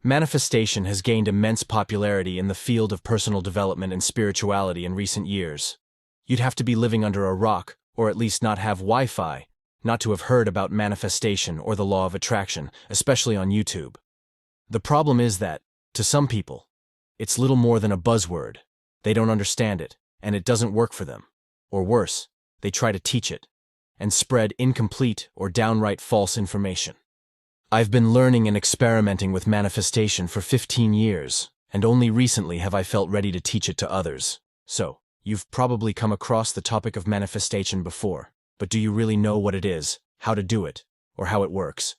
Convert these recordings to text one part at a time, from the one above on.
Manifestation has gained immense popularity in the field of personal development and spirituality in recent years. You'd have to be living under a rock, or at least not have Wi-Fi, not to have heard about manifestation or the law of attraction, especially on YouTube. The problem is that, to some people, it's little more than a buzzword. They don't understand it, and it doesn't work for them. Or worse, they try to teach it, and spread incomplete or downright false information. I've been learning and experimenting with manifestation for 15 years, and only recently have I felt ready to teach it to others. So, you've probably come across the topic of manifestation before, but do you really know what it is, how to do it, or how it works?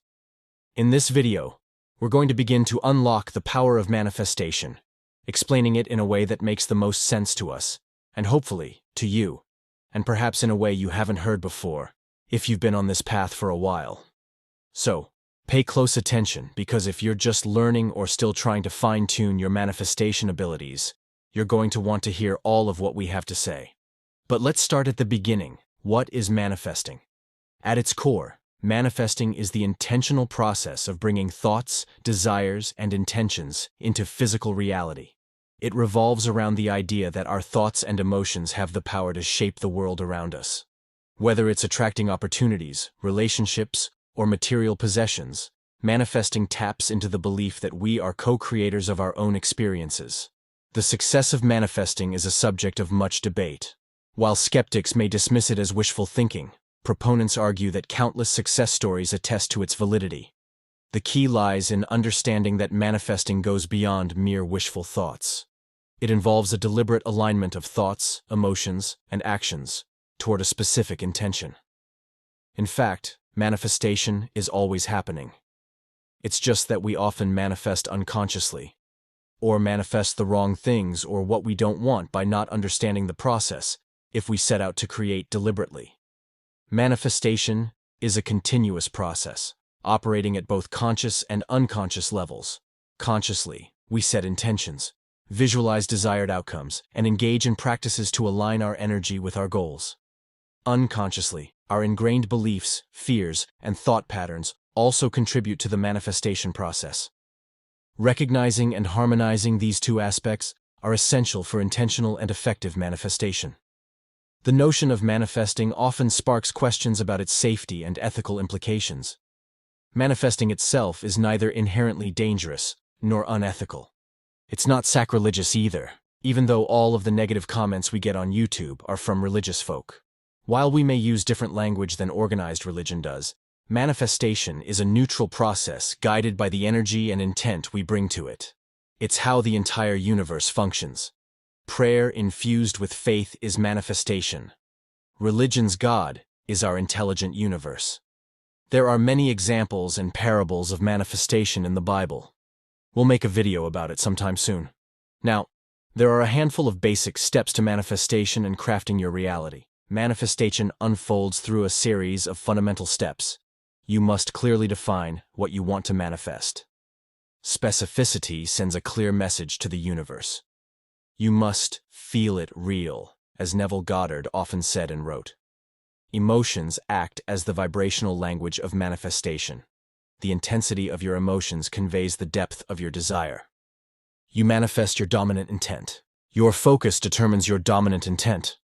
In this video, we're going to begin to unlock the power of manifestation, explaining it in a way that makes the most sense to us, and hopefully, to you, and perhaps in a way you haven't heard before, if you've been on this path for a while. So, pay close attention, because if you're just learning or still trying to fine-tune your manifestation abilities, you're going to want to hear all of what we have to say. But let's start at the beginning. What is manifesting? At its core, manifesting is the intentional process of bringing thoughts, desires, and intentions into physical reality. It revolves around the idea that our thoughts and emotions have the power to shape the world around us. Whether it's attracting opportunities, relationships, or material possessions, manifesting taps into the belief that we are co-creators of our own experiences. The success of manifesting is a subject of much debate. While skeptics may dismiss it as wishful thinking, proponents argue that countless success stories attest to its validity. The key lies in understanding that manifesting goes beyond mere wishful thoughts. It involves a deliberate alignment of thoughts, emotions, and actions toward a specific intention. In fact, manifestation is always happening. It's just that we often manifest unconsciously, or manifest the wrong things or what we don't want by not understanding the process if we set out to create deliberately. Manifestation is a continuous process, operating at both conscious and unconscious levels. Consciously, we set intentions, visualize desired outcomes, and engage in practices to align our energy with our goals. Unconsciously, our ingrained beliefs, fears, and thought patterns also contribute to the manifestation process. Recognizing and harmonizing these two aspects are essential for intentional and effective manifestation. The notion of manifesting often sparks questions about its safety and ethical implications. Manifesting itself is neither inherently dangerous nor unethical. It's not sacrilegious either, even though all of the negative comments we get on YouTube are from religious folk. While we may use different language than organized religion does, manifestation is a neutral process guided by the energy and intent we bring to it. It's how the entire universe functions. Prayer infused with faith is manifestation. Religion's God is our intelligent universe. There are many examples and parables of manifestation in the Bible. We'll make a video about it sometime soon. Now, there are a handful of basic steps to manifestation and crafting your reality. Manifestation unfolds through a series of fundamental steps. You must clearly define what you want to manifest. Specificity sends a clear message to the universe. You must feel it real, as Neville Goddard often said and wrote. Emotions act as the vibrational language of manifestation. The intensity of your emotions conveys the depth of your desire. You manifest your dominant intent. Your focus determines your dominant intent.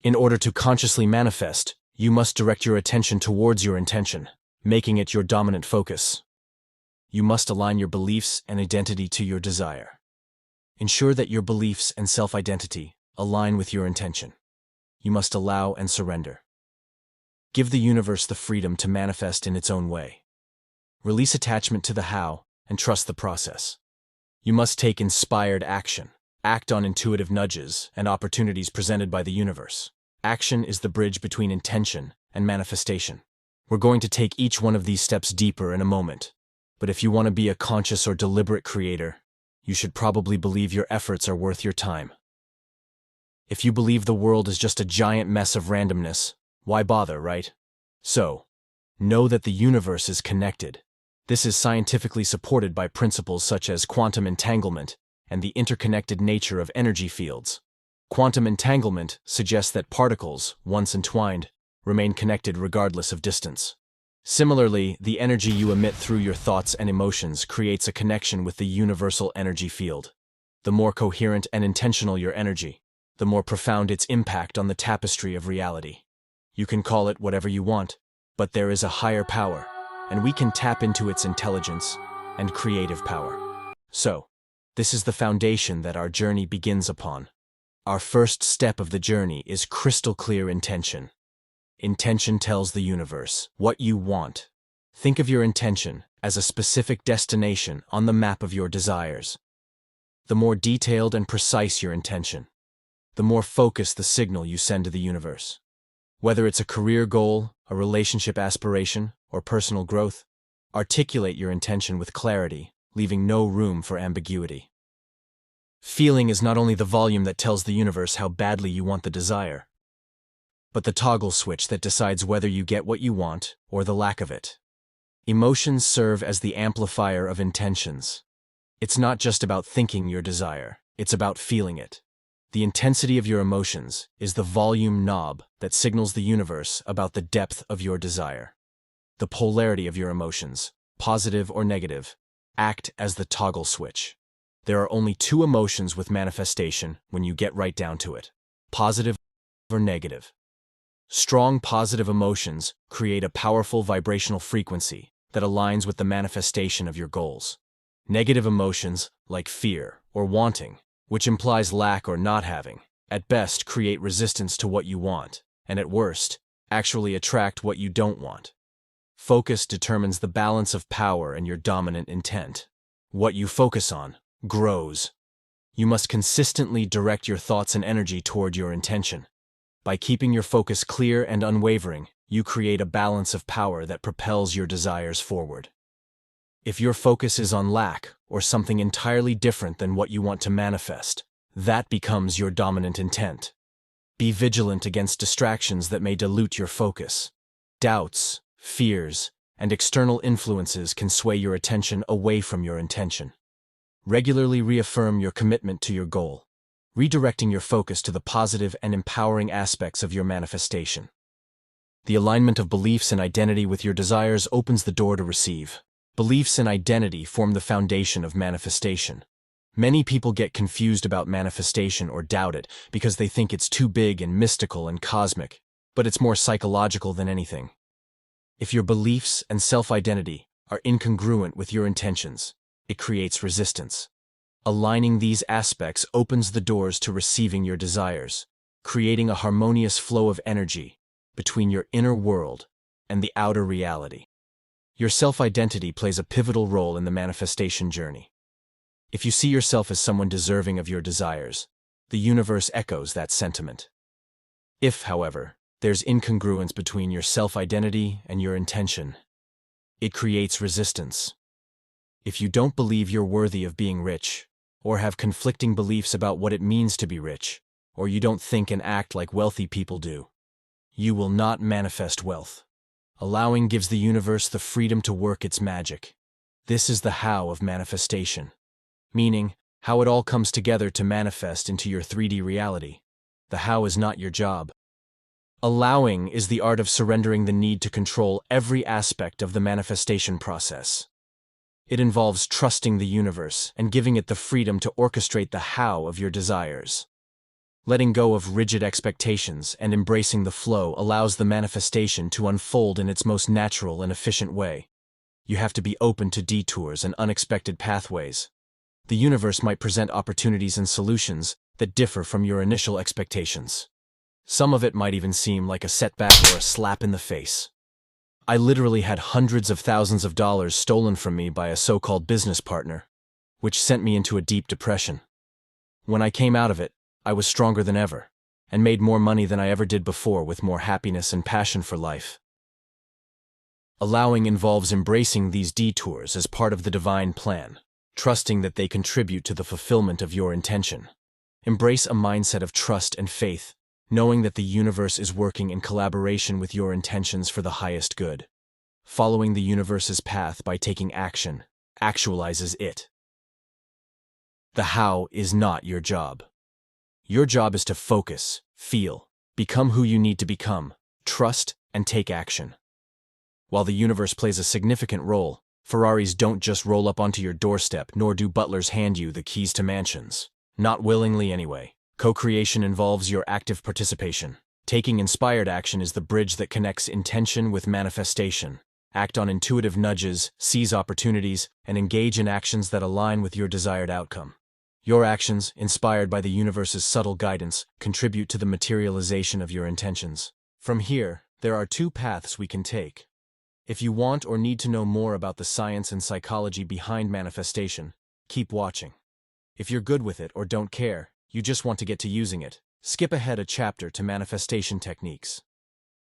In order to consciously manifest, you must direct your attention towards your intention, making it your dominant focus. You must align your beliefs and identity to your desire. Ensure that your beliefs and self-identity align with your intention. You must allow and surrender. Give the universe the freedom to manifest in its own way. Release attachment to the how and trust the process. You must take inspired action. Act on intuitive nudges and opportunities presented by the universe. Action is the bridge between intention and manifestation. We're going to take each one of these steps deeper in a moment. But if you want to be a conscious or deliberate creator, you should probably believe your efforts are worth your time. If you believe the world is just a giant mess of randomness, why bother, right? So, know that the universe is connected. This is scientifically supported by principles such as quantum entanglement and the interconnected nature of energy fields. Quantum entanglement suggests that particles, once entwined, remain connected regardless of distance. Similarly, the energy you emit through your thoughts and emotions creates a connection with the universal energy field. The more coherent and intentional your energy, the more profound its impact on the tapestry of reality. You can call it whatever you want, but there is a higher power, and we can tap into its intelligence and creative power. So, this is the foundation that our journey begins upon. Our first step of the journey is crystal clear intention. Intention tells the universe what you want. Think of your intention as a specific destination on the map of your desires. The more detailed and precise your intention, the more focused the signal you send to the universe. Whether it's a career goal, a relationship aspiration, or personal growth, articulate your intention with clarity, leaving no room for ambiguity. Feeling is not only the volume that tells the universe how badly you want the desire, but the toggle switch that decides whether you get what you want or the lack of it. Emotions serve as the amplifier of intentions. It's not just about thinking your desire, it's about feeling it. The intensity of your emotions is the volume knob that signals the universe about the depth of your desire. The polarity of your emotions, positive or negative, act as the toggle switch. There are only two emotions with manifestation when you get right down to it: positive or negative. Strong positive emotions create a powerful vibrational frequency that aligns with the manifestation of your goals. Negative emotions, like fear or wanting, which implies lack or not having, at best create resistance to what you want, and at worst, actually attract what you don't want. Focus determines the balance of power and your dominant intent. What you focus on grows. You must consistently direct your thoughts and energy toward your intention. By keeping your focus clear and unwavering, you create a balance of power that propels your desires forward. If your focus is on lack or something entirely different than what you want to manifest, that becomes your dominant intent. Be vigilant against distractions that may dilute your focus. Doubts, fears, and external influences can sway your attention away from your intention. Regularly reaffirm your commitment to your goal, redirecting your focus to the positive and empowering aspects of your manifestation. The alignment of beliefs and identity with your desires opens the door to receive. Beliefs and identity form the foundation of manifestation. Many people get confused about manifestation or doubt it because they think it's too big and mystical and cosmic, but it's more psychological than anything. If your beliefs and self-identity are incongruent with your intentions, it creates resistance. Aligning these aspects opens the doors to receiving your desires, creating a harmonious flow of energy between your inner world and the outer reality. Your self-identity plays a pivotal role in the manifestation journey. If you see yourself as someone deserving of your desires, the universe echoes that sentiment. If, however, there's incongruence between your self-identity and your intention, it creates resistance. If you don't believe you're worthy of being rich, or have conflicting beliefs about what it means to be rich, or you don't think and act like wealthy people do, you will not manifest wealth. Allowing gives the universe the freedom to work its magic. This is the how of manifestation, meaning how it all comes together to manifest into your 3D reality. The how is not your job. Allowing is the art of surrendering the need to control every aspect of the manifestation process. It involves trusting the universe and giving it the freedom to orchestrate the how of your desires. Letting go of rigid expectations and embracing the flow allows the manifestation to unfold in its most natural and efficient way. You have to be open to detours and unexpected pathways. The universe might present opportunities and solutions that differ from your initial expectations. Some of it might even seem like a setback or a slap in the face. I literally had hundreds of thousands of dollars stolen from me by a so-called business partner, which sent me into a deep depression. When I came out of it, I was stronger than ever, and made more money than I ever did before with more happiness and passion for life. Allowing involves embracing these detours as part of the divine plan, trusting that they contribute to the fulfillment of your intention. Embrace a mindset of trust and faith, knowing that the universe is working in collaboration with your intentions for the highest good. Following the universe's path by taking action actualizes it. The how is not your job. Your job is to focus, feel, become who you need to become, trust, and take action. While the universe plays a significant role, Ferraris don't just roll up onto your doorstep, nor do butlers hand you the keys to mansions. Not willingly, anyway. Co-creation involves your active participation. Taking inspired action is the bridge that connects intention with manifestation. Act on intuitive nudges, seize opportunities, and engage in actions that align with your desired outcome. Your actions, inspired by the universe's subtle guidance, contribute to the materialization of your intentions. From here, there are two paths we can take. If you want or need to know more about the science and psychology behind manifestation, keep watching. If you're good with it or don't care, you just want to get to using it, skip ahead a chapter to manifestation techniques.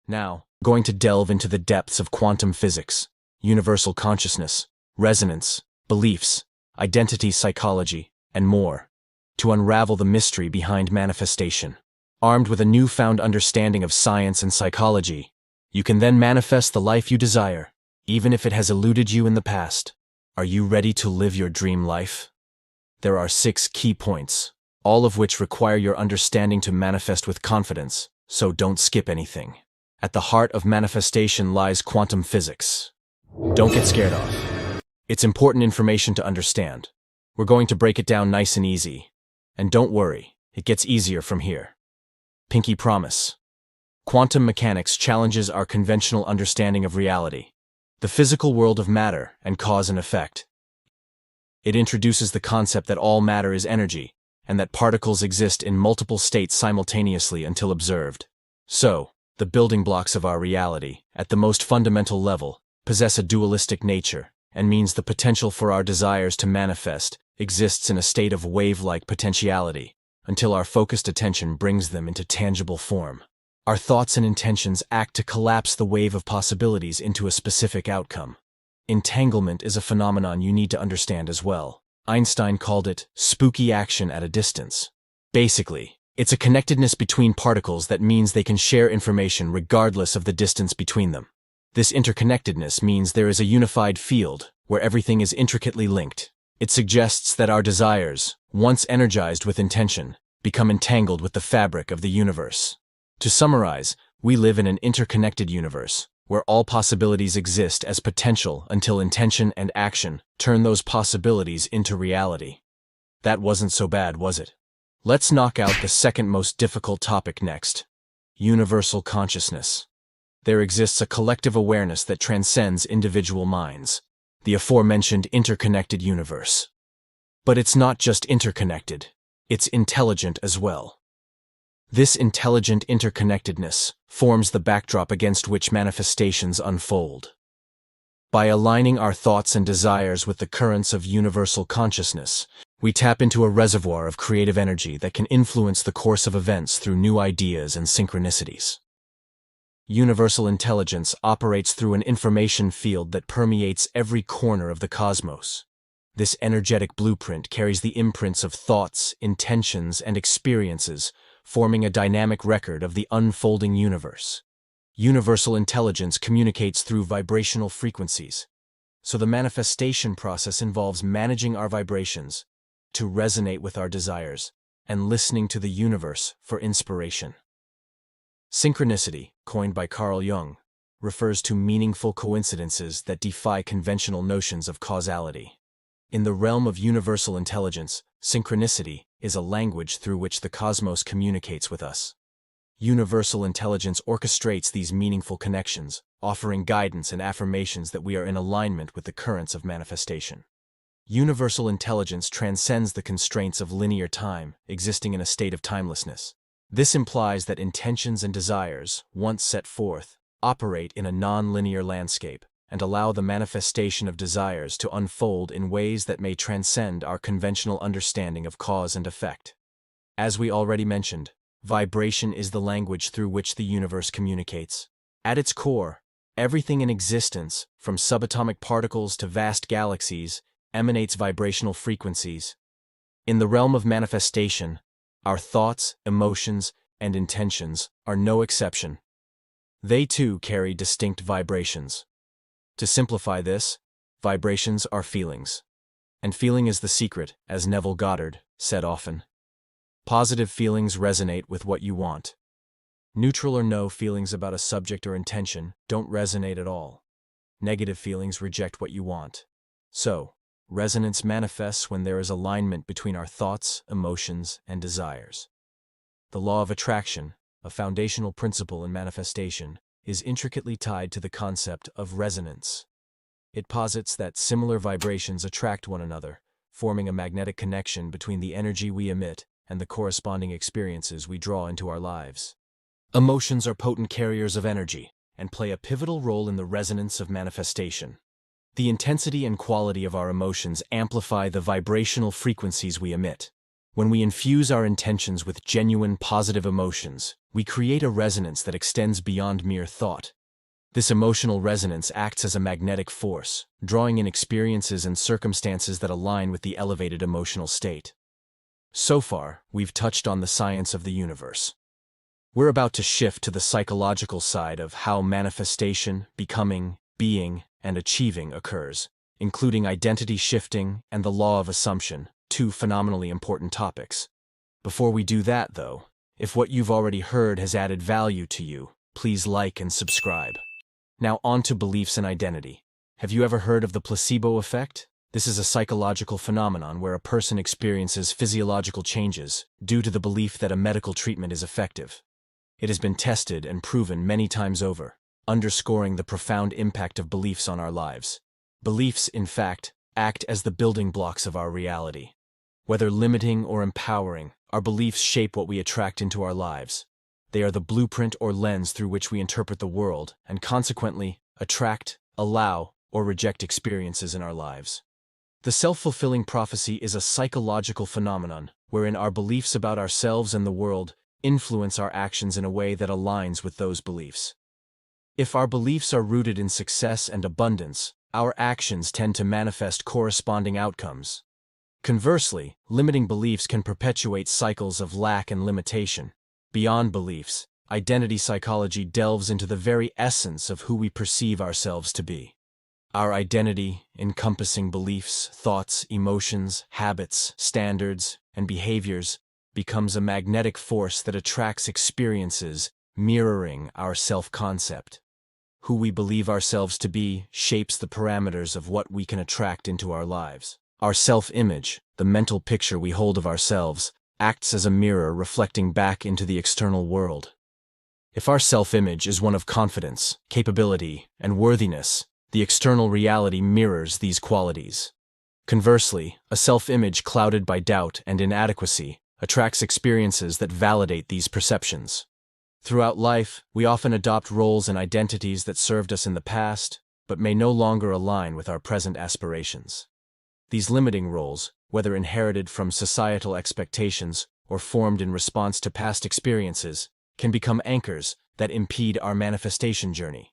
Now, going to delve into the depths of quantum physics, universal consciousness, resonance, beliefs, identity psychology, and more, to unravel the mystery behind manifestation. Armed with a newfound understanding of science and psychology, you can then manifest the life you desire, even if it has eluded you in the past. Are you ready to live your dream life? There are 6 key points, all of which require your understanding to manifest with confidence, so don't skip anything. At the heart of manifestation lies quantum physics. Don't get scared off. It's important information to understand. We're going to break it down nice and easy. And don't worry, it gets easier from here. Pinky promise. Quantum mechanics challenges our conventional understanding of reality, the physical world of matter and cause and effect. It introduces the concept that all matter is energy, and that particles exist in multiple states simultaneously until observed. So, the building blocks of our reality, at the most fundamental level, possess a dualistic nature, and means the potential for our desires to manifest exists in a state of wave-like potentiality, until our focused attention brings them into tangible form. Our thoughts and intentions act to collapse the wave of possibilities into a specific outcome. Entanglement is a phenomenon you need to understand as well. Einstein called it spooky action at a distance. Basically, it's a connectedness between particles that means they can share information regardless of the distance between them. This interconnectedness means there is a unified field where everything is intricately linked. It suggests that our desires, once energized with intention, become entangled with the fabric of the universe. To summarize, we live in an interconnected universe, where all possibilities exist as potential until intention and action turn those possibilities into reality. That wasn't so bad, was it? Let's knock out the second most difficult topic next. Universal consciousness. There exists a collective awareness that transcends individual minds, the aforementioned interconnected universe. But it's not just interconnected, it's intelligent as well. This intelligent interconnectedness forms the backdrop against which manifestations unfold. By aligning our thoughts and desires with the currents of universal consciousness, we tap into a reservoir of creative energy that can influence the course of events through new ideas and synchronicities. Universal intelligence operates through an information field that permeates every corner of the cosmos. This energetic blueprint carries the imprints of thoughts, intentions, and experiences, forming a dynamic record of the unfolding universe. Universal intelligence communicates through vibrational frequencies, so the manifestation process involves managing our vibrations to resonate with our desires and listening to the universe for inspiration. Synchronicity, coined by Carl Jung, refers to meaningful coincidences that defy conventional notions of causality. In the realm of universal intelligence, synchronicity is a language through which the cosmos communicates with us. Universal intelligence orchestrates these meaningful connections, offering guidance and affirmations that we are in alignment with the currents of manifestation. Universal intelligence transcends the constraints of linear time, existing in a state of timelessness. This implies that intentions and desires, once set forth, operate in a non-linear landscape, and allow the manifestation of desires to unfold in ways that may transcend our conventional understanding of cause and effect. As we already mentioned, vibration is the language through which the universe communicates. At its core, everything in existence, from subatomic particles to vast galaxies, emanates vibrational frequencies. In the realm of manifestation, our thoughts, emotions, and intentions are no exception. They too carry distinct vibrations. To simplify this, vibrations are feelings. And feeling is the secret, as Neville Goddard said often. Positive feelings resonate with what you want. Neutral or no feelings about a subject or intention don't resonate at all. Negative feelings reject what you want. So, resonance manifests when there is alignment between our thoughts, emotions, and desires. The law of attraction, a foundational principle in manifestation, is intricately tied to the concept of resonance. It posits that similar vibrations attract one another, forming a magnetic connection between the energy we emit and the corresponding experiences we draw into our lives. Emotions are potent carriers of energy and play a pivotal role in the resonance of manifestation. The intensity and quality of our emotions amplify the vibrational frequencies we emit. When we infuse our intentions with genuine positive emotions, we create a resonance that extends beyond mere thought. This emotional resonance acts as a magnetic force, drawing in experiences and circumstances that align with the elevated emotional state. So far, we've touched on the science of the universe. We're about to shift to the psychological side of how manifestation, becoming, being, and achieving occurs, including identity shifting and the law of assumption, two phenomenally important topics. Before we do that, though, if what you've already heard has added value to you, please like and subscribe. Now on to beliefs and identity. Have you ever heard of the placebo effect? This is a psychological phenomenon where a person experiences physiological changes due to the belief that a medical treatment is effective. It has been tested and proven many times over, underscoring the profound impact of beliefs on our lives. Beliefs, in fact, act as the building blocks of our reality. Whether limiting or empowering, our beliefs shape what we attract into our lives. They are the blueprint or lens through which we interpret the world and consequently attract, allow, or reject experiences in our lives. The self-fulfilling prophecy is a psychological phenomenon wherein our beliefs about ourselves and the world influence our actions in a way that aligns with those beliefs. If our beliefs are rooted in success and abundance, our actions tend to manifest corresponding outcomes. Conversely, limiting beliefs can perpetuate cycles of lack and limitation. Beyond beliefs, identity psychology delves into the very essence of who we perceive ourselves to be. Our identity, encompassing beliefs, thoughts, emotions, habits, standards, and behaviors, becomes a magnetic force that attracts experiences mirroring our self-concept. Who we believe ourselves to be shapes the parameters of what we can attract into our lives. Our self-image, the mental picture we hold of ourselves, acts as a mirror reflecting back into the external world. If our self-image is one of confidence, capability, and worthiness, the external reality mirrors these qualities. Conversely, a self-image clouded by doubt and inadequacy attracts experiences that validate these perceptions. Throughout life, we often adopt roles and identities that served us in the past, but may no longer align with our present aspirations. These limiting roles, whether inherited from societal expectations or formed in response to past experiences, can become anchors that impede our manifestation journey.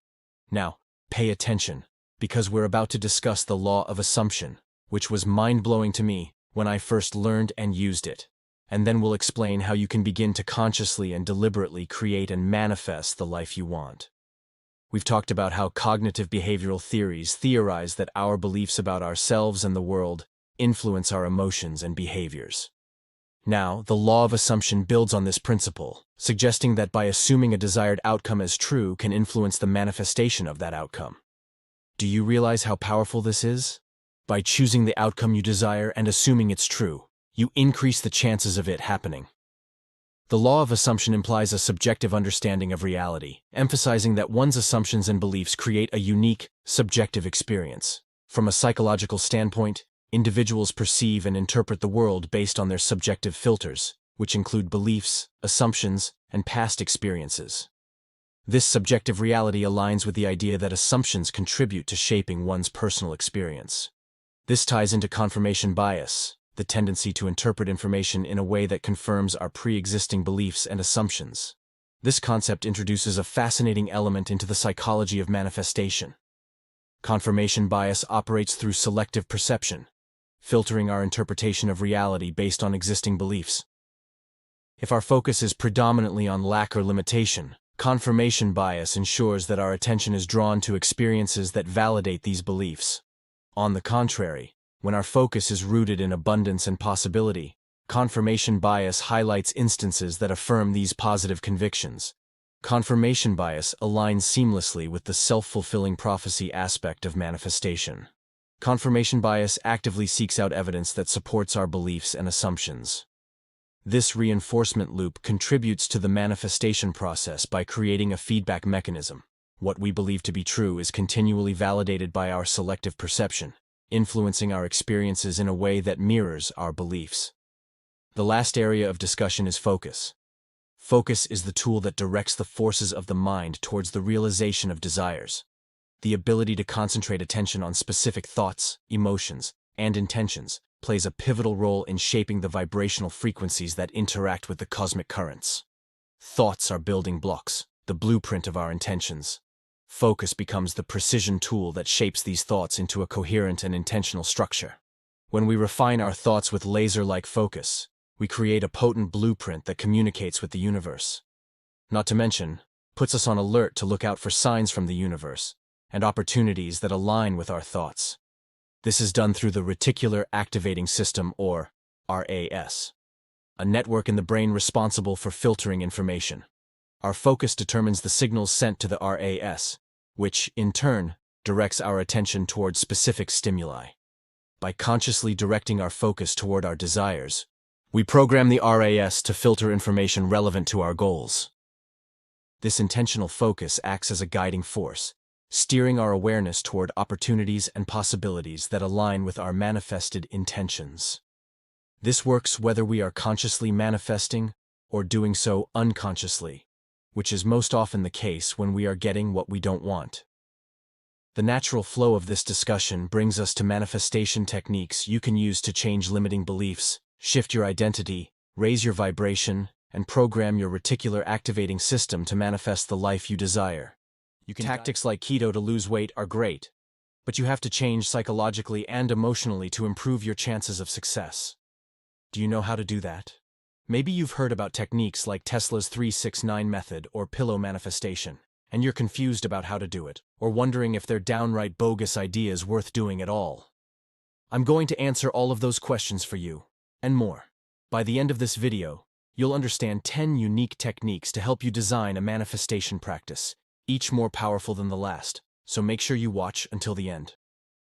Now, pay attention, because we're about to discuss the law of assumption, which was mind-blowing to me when I first learned and used it. And then we'll explain how you can begin to consciously and deliberately create and manifest the life you want. We've talked about how cognitive behavioral theories theorize that our beliefs about ourselves and the world influence our emotions and behaviors. Now, the law of assumption builds on this principle, suggesting that by assuming a desired outcome as true can influence the manifestation of that outcome. Do you realize how powerful this is? By choosing the outcome you desire and assuming it's true, you increase the chances of it happening. The law of assumption implies a subjective understanding of reality, emphasizing that one's assumptions and beliefs create a unique, subjective experience. From a psychological standpoint, individuals perceive and interpret the world based on their subjective filters, which include beliefs, assumptions, and past experiences. This subjective reality aligns with the idea that assumptions contribute to shaping one's personal experience. This ties into confirmation bias, the tendency to interpret information in a way that confirms our pre-existing beliefs and assumptions. This concept introduces a fascinating element into the psychology of manifestation. Confirmation bias operates through selective perception, filtering our interpretation of reality based on existing beliefs. If our focus is predominantly on lack or limitation, confirmation bias ensures that our attention is drawn to experiences that validate these beliefs. On the contrary, when our focus is rooted in abundance and possibility, confirmation bias highlights instances that affirm these positive convictions. Confirmation bias aligns seamlessly with the self-fulfilling prophecy aspect of manifestation. Confirmation bias actively seeks out evidence that supports our beliefs and assumptions. This reinforcement loop contributes to the manifestation process by creating a feedback mechanism. What we believe to be true is continually validated by our selective perception, influencing our experiences in a way that mirrors our beliefs. The last area of discussion is focus. Focus is the tool that directs the forces of the mind towards the realization of desires. The ability to concentrate attention on specific thoughts, emotions, and intentions plays a pivotal role in shaping the vibrational frequencies that interact with the cosmic currents. Thoughts are building blocks, the blueprint of our intentions. Focus becomes the precision tool that shapes these thoughts into a coherent and intentional structure. When we refine our thoughts with laser-like focus, we create a potent blueprint that communicates with the universe. Not to mention, puts us on alert to look out for signs from the universe and opportunities that align with our thoughts. This is done through the reticular activating system, or RAS, a network in the brain responsible for filtering information. Our focus determines the signals sent to the RAS, which, in turn, directs our attention toward specific stimuli. By consciously directing our focus toward our desires, we program the RAS to filter information relevant to our goals. This intentional focus acts as a guiding force, steering our awareness toward opportunities and possibilities that align with our manifested intentions. This works whether we are consciously manifesting or doing so unconsciously, which is most often the case when we are getting what we don't want. The natural flow of this discussion brings us to manifestation techniques you can use to change limiting beliefs, shift your identity, raise your vibration, and program your reticular activating system to manifest the life you desire. Tactics like keto to lose weight are great, but you have to change psychologically and emotionally to improve your chances of success. Do you know how to do that? Maybe you've heard about techniques like Tesla's 369 method or pillow manifestation, and you're confused about how to do it, or wondering if they're downright bogus ideas worth doing at all. I'm going to answer all of those questions for you, and more. By the end of this video, you'll understand 10 unique techniques to help you design a manifestation practice, each more powerful than the last, so make sure you watch until the end.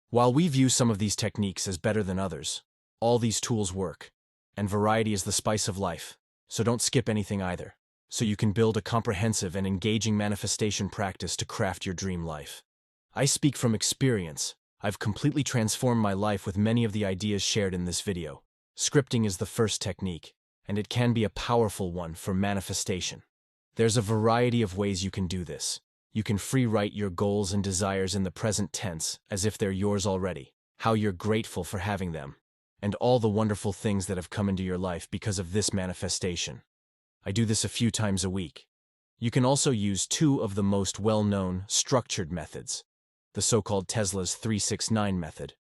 While we view some of these techniques as better than others, all these tools work, and variety is the spice of life, so don't skip anything either, so you can build a comprehensive and engaging manifestation practice to craft your dream life. I speak from experience. I've completely transformed my life with many of the ideas shared in this video. Scripting is the first technique, and it can be a powerful one for manifestation. There's a variety of ways you can do this. You can free-write your goals and desires in the present tense as if they're yours already, how you're grateful for having them, and all the wonderful things that have come into your life because of this manifestation. I do this a few times a week. You can also use two of the most well-known, structured methods, the so-called Tesla's 369 method,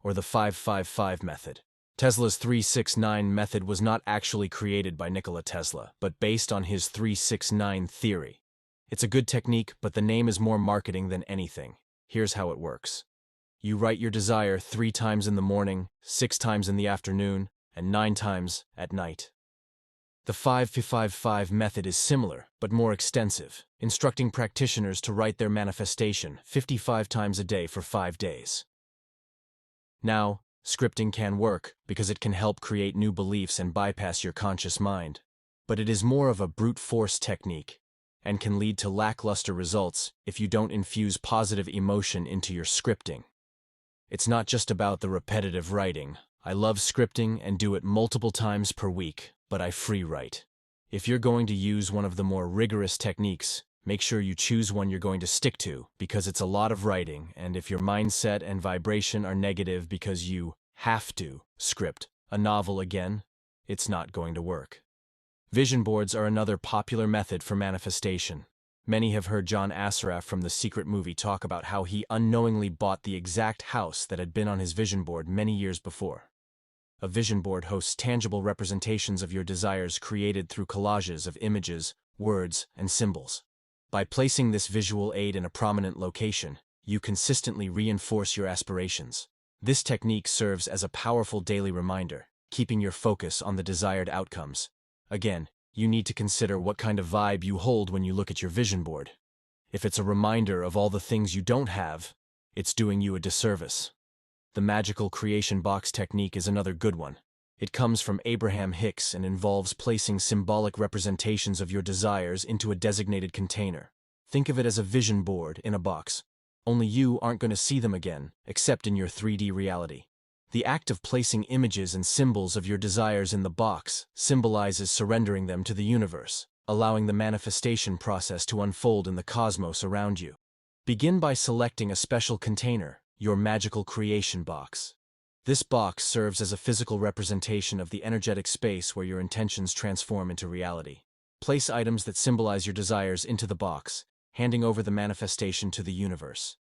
or the 555 method. Tesla's 369 method was not actually created by Nikola Tesla, but based on his 369 theory. It's a good technique, but the name is more marketing than anything. Here's how it works. You write your desire 3 times in the morning, 6 times in the afternoon, and 9 times at night. The 555 method is similar, but more extensive, instructing practitioners to write their manifestation 55 times a day for 5 days. Now, scripting can work because it can help create new beliefs and bypass your conscious mind, but it is more of a brute force technique and can lead to lackluster results if you don't infuse positive emotion into your scripting. It's not just about the repetitive writing. I love scripting and do it multiple times per week, but I free write. If you're going to use one of the more rigorous techniques, make sure you choose one you're going to stick to, because it's a lot of writing, and if your mindset and vibration are negative because you have to script a novel again, it's not going to work. Vision boards are another popular method for manifestation. Many have heard John Assaraf from The Secret Movie talk about how he unknowingly bought the exact house that had been on his vision board many years before. A vision board hosts tangible representations of your desires created through collages of images, words, and symbols. By placing this visual aid in a prominent location, you consistently reinforce your aspirations. This technique serves as a powerful daily reminder, keeping your focus on the desired outcomes. Again, you need to consider what kind of vibe you hold when you look at your vision board. If it's a reminder of all the things you don't have, it's doing you a disservice. The magical creation box technique is another good one. It comes from Abraham Hicks and involves placing symbolic representations of your desires into a designated container. Think of it as a vision board in a box. Only you aren't going to see them again, except in your 3D reality. The act of placing images and symbols of your desires in the box symbolizes surrendering them to the universe, allowing the manifestation process to unfold in the cosmos around you. Begin by selecting a special container, your magical creation box. This box serves as a physical representation of the energetic space where your intentions transform into reality. Place items that symbolize your desires into the box, handing over the manifestation to the universe.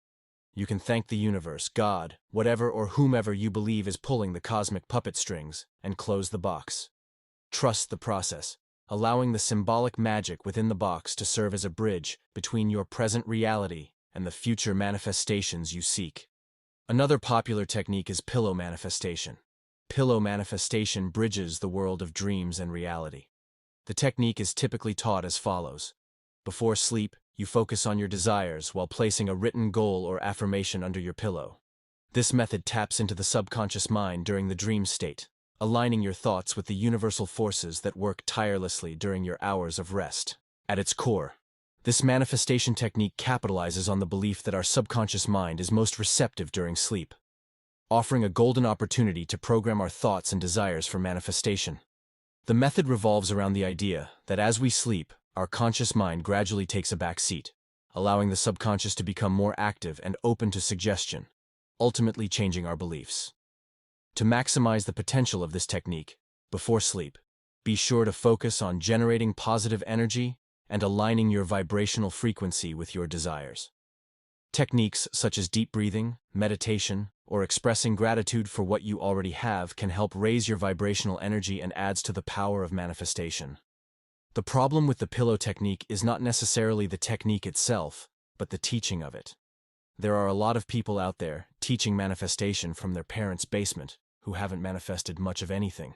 You can thank the universe, God, whatever or whomever you believe is pulling the cosmic puppet strings, and close the box. Trust the process, allowing the symbolic magic within the box to serve as a bridge between your present reality and the future manifestations you seek. Another popular technique is pillow manifestation. Pillow manifestation bridges the world of dreams and reality. The technique is typically taught as follows. Before sleep, you focus on your desires while placing a written goal or affirmation under your pillow. This method taps into the subconscious mind during the dream state, aligning your thoughts with the universal forces that work tirelessly during your hours of rest. At its core, this manifestation technique capitalizes on the belief that our subconscious mind is most receptive during sleep, offering a golden opportunity to program our thoughts and desires for manifestation. The method revolves around the idea that as we sleep, our conscious mind gradually takes a back seat, allowing the subconscious to become more active and open to suggestion, ultimately changing our beliefs. To maximize the potential of this technique, before sleep, be sure to focus on generating positive energy and aligning your vibrational frequency with your desires. Techniques such as deep breathing, meditation, or expressing gratitude for what you already have can help raise your vibrational energy and adds to the power of manifestation. The problem with the pillow technique is not necessarily the technique itself, but the teaching of it. There are a lot of people out there teaching manifestation from their parents' basement who haven't manifested much of anything.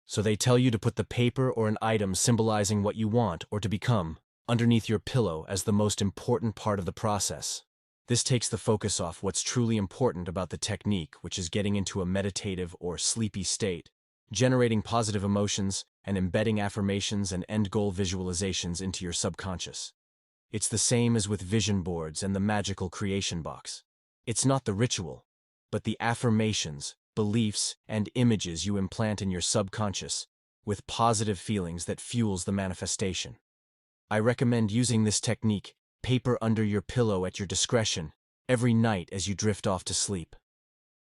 So they tell you to put the paper or an item symbolizing what you want or to become underneath your pillow as the most important part of the process. This takes the focus off what's truly important about the technique, which is getting into a meditative or sleepy state, generating positive emotions, and embedding affirmations and end-goal visualizations into your subconscious. It's the same as with vision boards and the magical creation box. It's not the ritual, but the affirmations, beliefs, and images you implant in your subconscious with positive feelings that fuels the manifestation. I recommend using this technique, paper under your pillow at your discretion, every night as you drift off to sleep.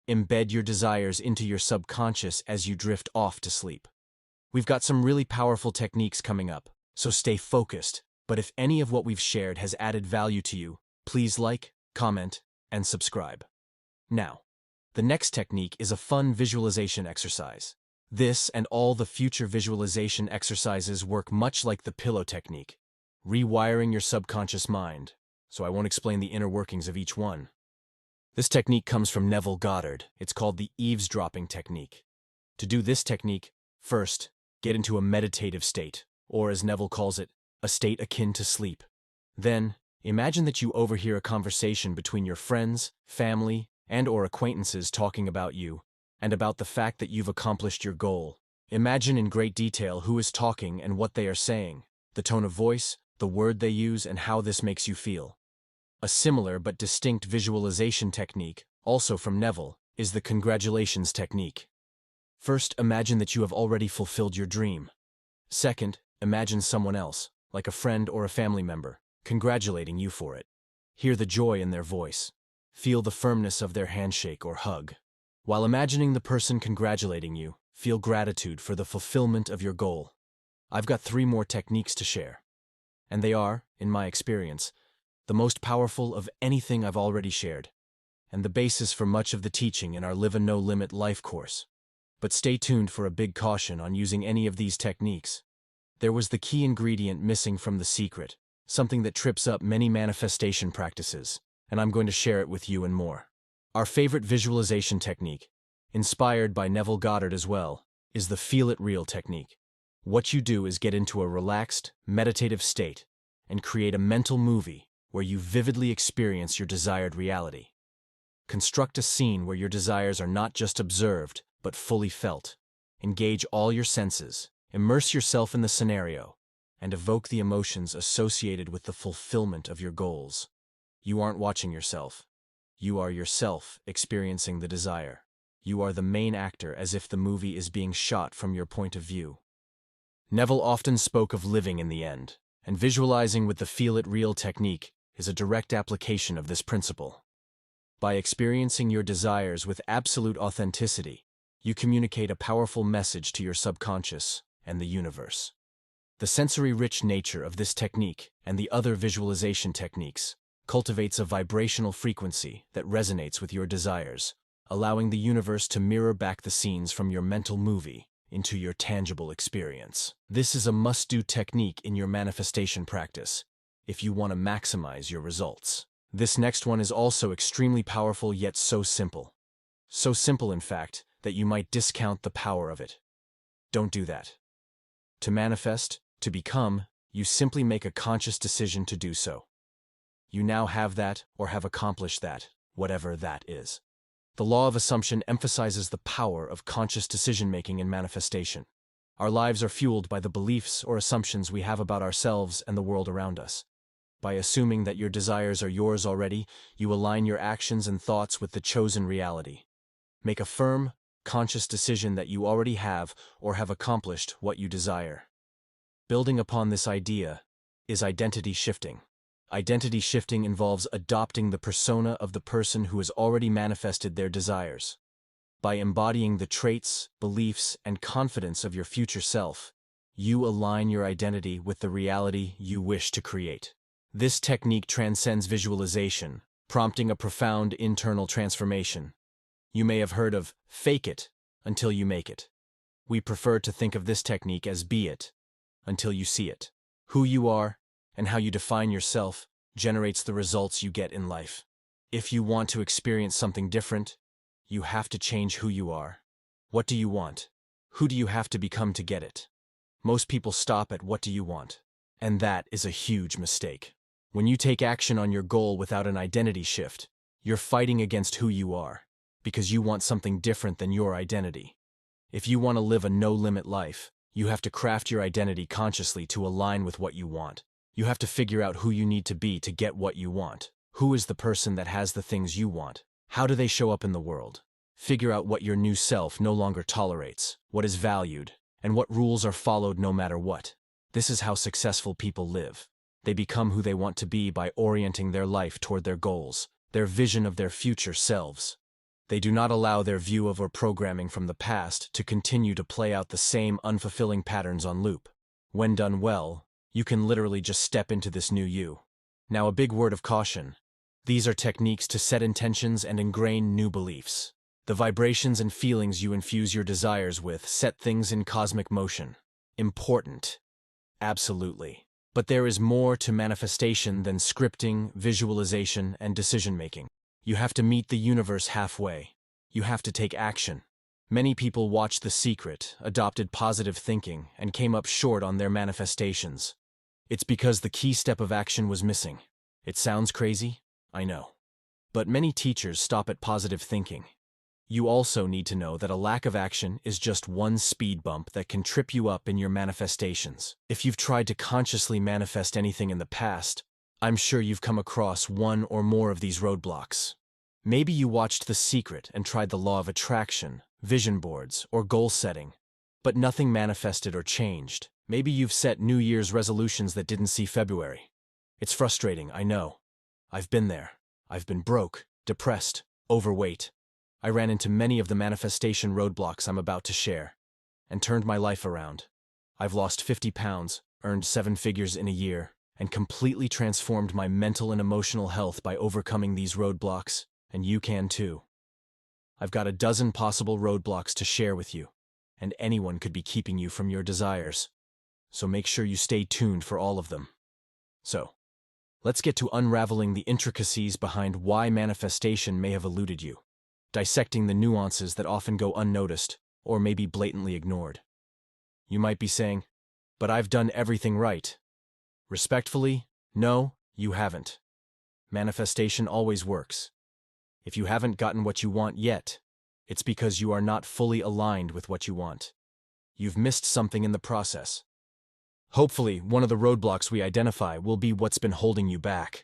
Embed your desires into your subconscious as you drift off to sleep. We've got some really powerful techniques coming up, so stay focused. But if any of what we've shared has added value to you, please like, comment, and subscribe. Now, the next technique is a fun visualization exercise. This and all the future visualization exercises work much like the pillow technique, rewiring your subconscious mind, so I won't explain the inner workings of each one. This technique comes from Neville Goddard. It's called the eavesdropping technique. To do this technique, first, get into a meditative state, or as Neville calls it, a state akin to sleep. Then, imagine that you overhear a conversation between your friends, family, and/or acquaintances talking about you, and about the fact that you've accomplished your goal. Imagine in great detail who is talking and what they are saying, the tone of voice, the word they use, and how this makes you feel. A similar but distinct visualization technique, also from Neville, is the congratulations technique. First, imagine that you have already fulfilled your dream. Second, imagine someone else, like a friend or a family member, congratulating you for it. Hear the joy in their voice. Feel the firmness of their handshake or hug. While imagining the person congratulating you, feel gratitude for the fulfillment of your goal. I've got 3 more techniques to share. And they are, in my experience, the most powerful of anything I've already shared, and the basis for much of the teaching in our Live a No Limit life course. But stay tuned for a big caution on using any of these techniques. There was the key ingredient missing from the secret, something that trips up many manifestation practices, and I'm going to share it with you and more. Our favorite visualization technique, inspired by Neville Goddard as well, is the Feel It Real technique. What you do is get into a relaxed, meditative state and create a mental movie where you vividly experience your desired reality. Construct a scene where your desires are not just observed, but fully felt. Engage all your senses, immerse yourself in the scenario, and evoke the emotions associated with the fulfillment of your goals. You aren't watching yourself. You are yourself experiencing the desire. You are the main actor, as if the movie is being shot from your point of view. Neville often spoke of living in the end, and visualizing with the Feel It Real technique is a direct application of this principle. By experiencing your desires with absolute authenticity, you communicate a powerful message to your subconscious and the universe. The sensory-rich nature of this technique and the other visualization techniques cultivates a vibrational frequency that resonates with your desires, allowing the universe to mirror back the scenes from your mental movie into your tangible experience. This is a must-do technique in your manifestation practice if you want to maximize your results. This next one is also extremely powerful, yet so simple. So simple, in fact, that you might discount the power of it. Don't do that. To manifest, to become, you simply make a conscious decision to do so. You now have that or have accomplished that, whatever that is. The law of assumption emphasizes the power of conscious decision-making in manifestation. Our lives are fueled by the beliefs or assumptions we have about ourselves and the world around us. By assuming that your desires are yours already, you align your actions and thoughts with the chosen reality. Make a firm, conscious decision that you already have or have accomplished what you desire. Building upon this idea is identity shifting. Identity shifting involves adopting the persona of the person who has already manifested their desires. By embodying the traits, beliefs, and confidence of your future self, you align your identity with the reality you wish to create. This technique transcends visualization, prompting a profound internal transformation. You may have heard of fake it until you make it. We prefer to think of this technique as be it until you see it. Who you are and how you define yourself generates the results you get in life. If you want to experience something different, you have to change who you are. What do you want? Who do you have to become to get it? Most people stop at what do you want, and that is a huge mistake. When you take action on your goal without an identity shift, you're fighting against who you are, because you want something different than your identity. If you want to live a no-limit life, you have to craft your identity consciously to align with what you want. You have to figure out who you need to be to get what you want. Who is the person that has the things you want? How do they show up in the world? Figure out what your new self no longer tolerates, what is valued, and what rules are followed no matter what. This is how successful people live. They become who they want to be by orienting their life toward their goals, their vision of their future selves. They do not allow their view of or programming from the past to continue to play out the same unfulfilling patterns on loop. When done well, you can literally just step into this new you. Now, a big word of caution. These are techniques to set intentions and ingrain new beliefs. The vibrations and feelings you infuse your desires with set things in cosmic motion. Important. Absolutely. But there is more to manifestation than scripting, visualization, and decision-making. You have to meet the universe halfway. You have to take action. Many people watched The Secret, adopted positive thinking, and came up short on their manifestations. It's because the key step of action was missing. It sounds crazy, I know. But many teachers stop at positive thinking. You also need to know that a lack of action is just one speed bump that can trip you up in your manifestations. If you've tried to consciously manifest anything in the past, I'm sure you've come across one or more of these roadblocks. Maybe you watched The Secret and tried the law of attraction, vision boards, or goal setting, but nothing manifested or changed. Maybe you've set New Year's resolutions that didn't see February. It's frustrating, I know. I've been there. I've been broke, depressed, overweight. I ran into many of the manifestation roadblocks I'm about to share, and turned my life around. I've lost 50 pounds, earned 7 figures in a year, and completely transformed my mental and emotional health by overcoming these roadblocks, and you can too. I've got a dozen possible roadblocks to share with you, and anyone could be keeping you from your desires. So make sure you stay tuned for all of them. So, let's get to unraveling the intricacies behind why manifestation may have eluded you. Dissecting the nuances that often go unnoticed, or maybe blatantly ignored. You might be saying, But I've done everything right. Respectfully, no, you haven't. Manifestation always works. If you haven't gotten what you want yet, it's because you are not fully aligned with what you want. You've missed something in the process. Hopefully, one of the roadblocks we identify will be what's been holding you back.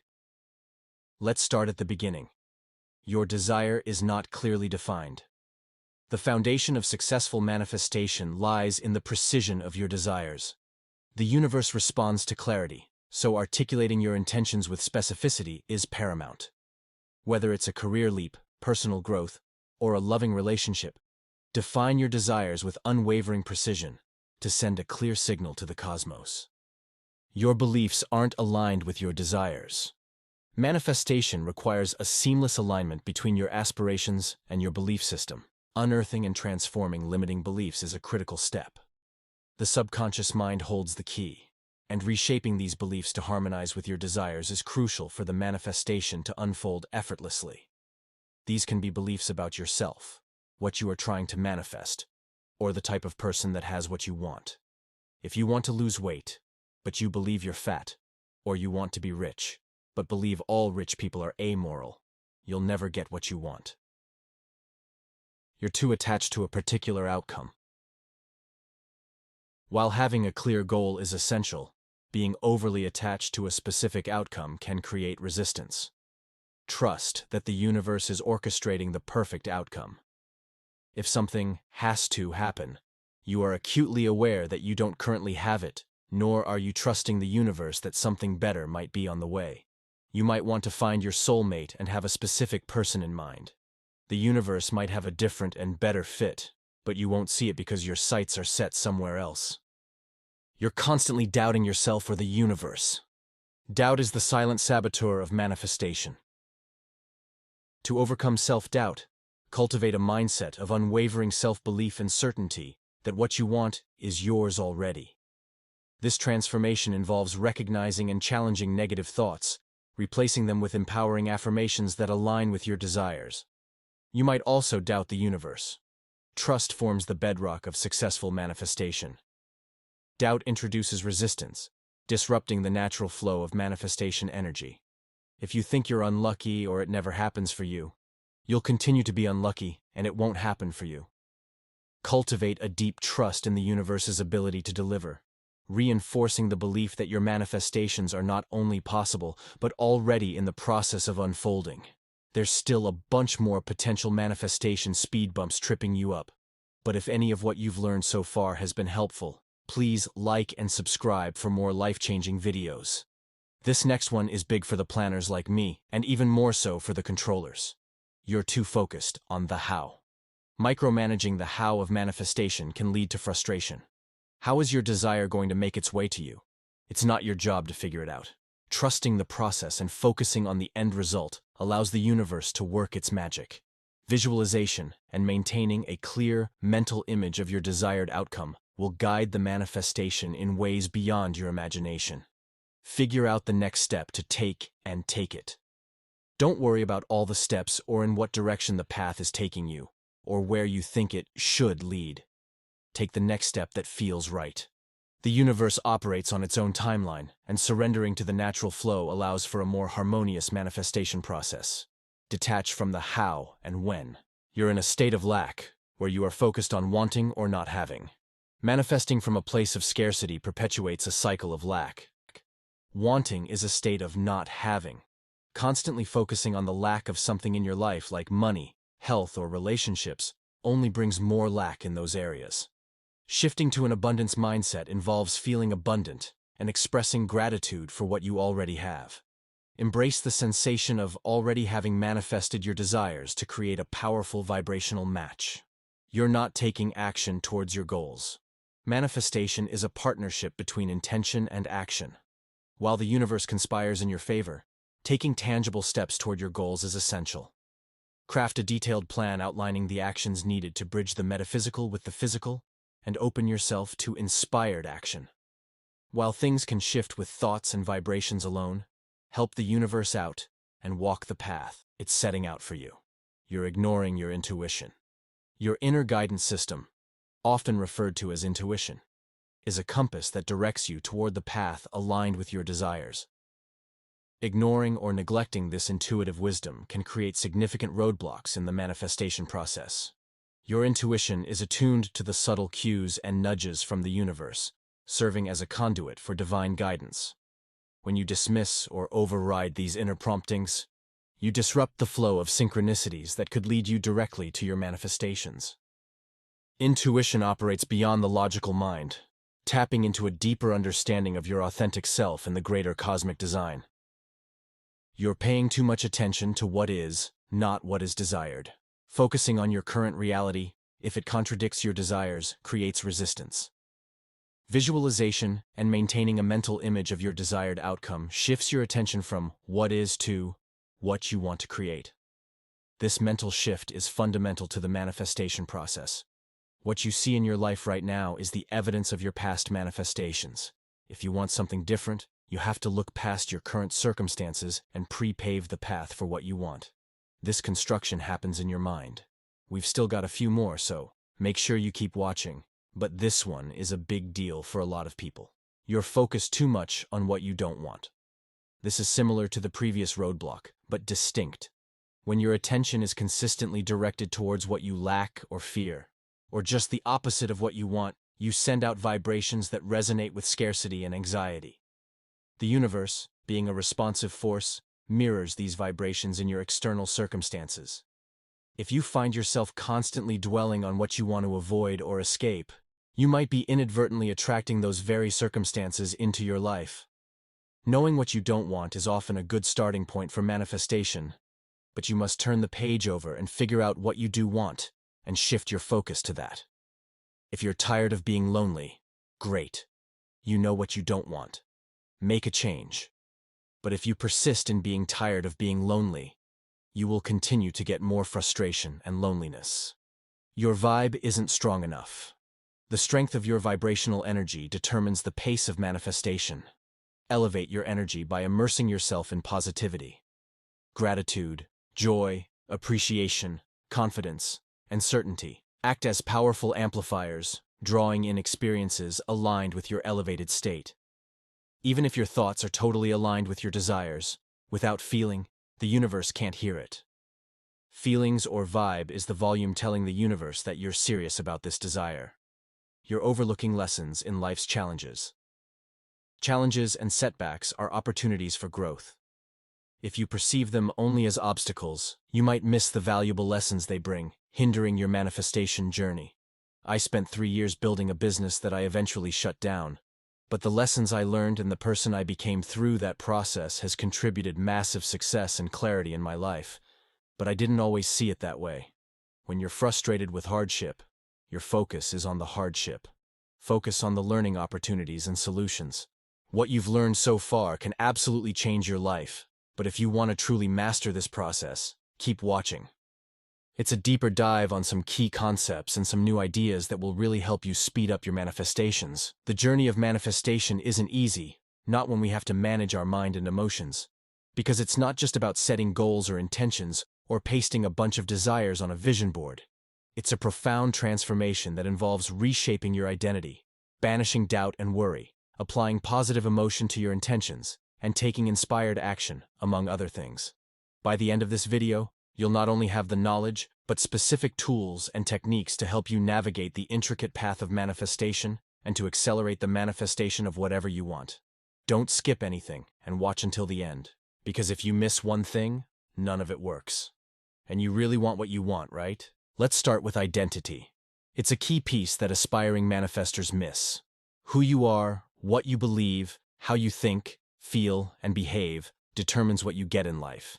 Let's start at the beginning. Your desire is not clearly defined. The foundation of successful manifestation lies in the precision of your desires. The universe responds to clarity, so articulating your intentions with specificity is paramount. Whether it's a career leap, personal growth, or a loving relationship, define your desires with unwavering precision to send a clear signal to the cosmos. Your beliefs aren't aligned with your desires. Manifestation requires a seamless alignment between your aspirations and your belief system. Unearthing and transforming limiting beliefs is a critical step. The subconscious mind holds the key, and reshaping these beliefs to harmonize with your desires is crucial for the manifestation to unfold effortlessly. These can be beliefs about yourself, what you are trying to manifest, or the type of person that has what you want. If you want to lose weight, but you believe you're fat, or you want to be rich, but believe all rich people are amoral, you'll never get what you want. You're too attached to a particular outcome. While having a clear goal is essential, being overly attached to a specific outcome can create resistance. Trust that the universe is orchestrating the perfect outcome. If something has to happen, you are acutely aware that you don't currently have it, nor are you trusting the universe that something better might be on the way. You might want to find your soulmate and have a specific person in mind. The universe might have a different and better fit, but you won't see it because your sights are set somewhere else. You're constantly doubting yourself or the universe. Doubt is the silent saboteur of manifestation. To overcome self-doubt, cultivate a mindset of unwavering self-belief and certainty that what you want is yours already. This transformation involves recognizing and challenging negative thoughts, replacing them with empowering affirmations that align with your desires. You might also doubt the universe. Trust forms the bedrock of successful manifestation. Doubt introduces resistance, disrupting the natural flow of manifestation energy. If you think you're unlucky or it never happens for you, you'll continue to be unlucky and it won't happen for you. Cultivate a deep trust in the universe's ability to deliver, reinforcing the belief that your manifestations are not only possible, but already in the process of unfolding. There's still a bunch more potential manifestation speed bumps tripping you up. But if any of what you've learned so far has been helpful, please like and subscribe for more life-changing videos. This next one is big for the planners like me, and even more so for the controllers. You're too focused on the how. Micromanaging the how of manifestation can lead to frustration. How is your desire going to make its way to you? It's not your job to figure it out. Trusting the process and focusing on the end result allows the universe to work its magic. Visualization and maintaining a clear mental image of your desired outcome will guide the manifestation in ways beyond your imagination. Figure out the next step to take and take it. Don't worry about all the steps or in what direction the path is taking you, or where you think it should lead. Take the next step that feels right. The universe operates on its own timeline, and surrendering to the natural flow allows for a more harmonious manifestation process. Detach from the how and when. You're in a state of lack, where you are focused on wanting or not having. Manifesting from a place of scarcity perpetuates a cycle of lack. Wanting is a state of not having. Constantly focusing on the lack of something in your life like money, health, or relationships only brings more lack in those areas. Shifting to an abundance mindset involves feeling abundant and expressing gratitude for what you already have. Embrace the sensation of already having manifested your desires to create a powerful vibrational match. You're not taking action towards your goals. Manifestation is a partnership between intention and action. While the universe conspires in your favor, taking tangible steps toward your goals is essential. Craft a detailed plan outlining the actions needed to bridge the metaphysical with the physical, and open yourself to inspired action. While things can shift with thoughts and vibrations alone, help the universe out and walk the path it's setting out for you. You're ignoring your intuition. Your inner guidance system, often referred to as intuition, is a compass that directs you toward the path aligned with your desires. Ignoring or neglecting this intuitive wisdom can create significant roadblocks in the manifestation process. Your intuition is attuned to the subtle cues and nudges from the universe, serving as a conduit for divine guidance. When you dismiss or override these inner promptings, you disrupt the flow of synchronicities that could lead you directly to your manifestations. Intuition operates beyond the logical mind, tapping into a deeper understanding of your authentic self and the greater cosmic design. You're paying too much attention to what is, not what is desired. Focusing on your current reality, if it contradicts your desires, creates resistance. Visualization and maintaining a mental image of your desired outcome shifts your attention from what is to what you want to create. This mental shift is fundamental to the manifestation process. What you see in your life right now is the evidence of your past manifestations. If you want something different, you have to look past your current circumstances and pre-pave the path for what you want. This construction happens in your mind. We've still got a few more, so make sure you keep watching. But this one is a big deal for a lot of people. You're focused too much on what you don't want. This is similar to the previous roadblock, but distinct. When your attention is consistently directed towards what you lack or fear, or just the opposite of what you want, you send out vibrations that resonate with scarcity and anxiety. The universe, being a responsive force, mirrors these vibrations in your external circumstances. If you find yourself constantly dwelling on what you want to avoid or escape, you might be inadvertently attracting those very circumstances into your life. Knowing what you don't want is often a good starting point for manifestation, but you must turn the page over and figure out what you do want and shift your focus to that. If you're tired of being lonely, great. You know what you don't want. Make a change. But if you persist in being tired of being lonely, you will continue to get more frustration and loneliness. Your vibe isn't strong enough. The strength of your vibrational energy determines the pace of manifestation. Elevate your energy by immersing yourself in positivity. Gratitude, joy, appreciation, confidence, and certainty act as powerful amplifiers, drawing in experiences aligned with your elevated state. Even if your thoughts are totally aligned with your desires, without feeling, the universe can't hear it. Feelings or vibe is the volume telling the universe that you're serious about this desire. You're overlooking lessons in life's challenges. Challenges and setbacks are opportunities for growth. If you perceive them only as obstacles, you might miss the valuable lessons they bring, hindering your manifestation journey. I spent 3 years building a business that I eventually shut down. But the lessons I learned and the person I became through that process has contributed massive success and clarity in my life. But I didn't always see it that way. When you're frustrated with hardship, your focus is on the hardship. Focus on the learning opportunities and solutions. What you've learned so far can absolutely change your life, but if you want to truly master this process, keep watching. It's a deeper dive on some key concepts and some new ideas that will really help you speed up your manifestations. The journey of manifestation isn't easy, not when we have to manage our mind and emotions. Because it's not just about setting goals or intentions or pasting a bunch of desires on a vision board. It's a profound transformation that involves reshaping your identity, banishing doubt and worry, applying positive emotion to your intentions, and taking inspired action, among other things. By the end of this video, you'll not only have the knowledge, but specific tools and techniques to help you navigate the intricate path of manifestation and to accelerate the manifestation of whatever you want. Don't skip anything and watch until the end, because if you miss one thing, none of it works. And you really want what you want, right? Let's start with identity. It's a key piece that aspiring manifestors miss. Who you are, what you believe, how you think, feel, and behave determines what you get in life.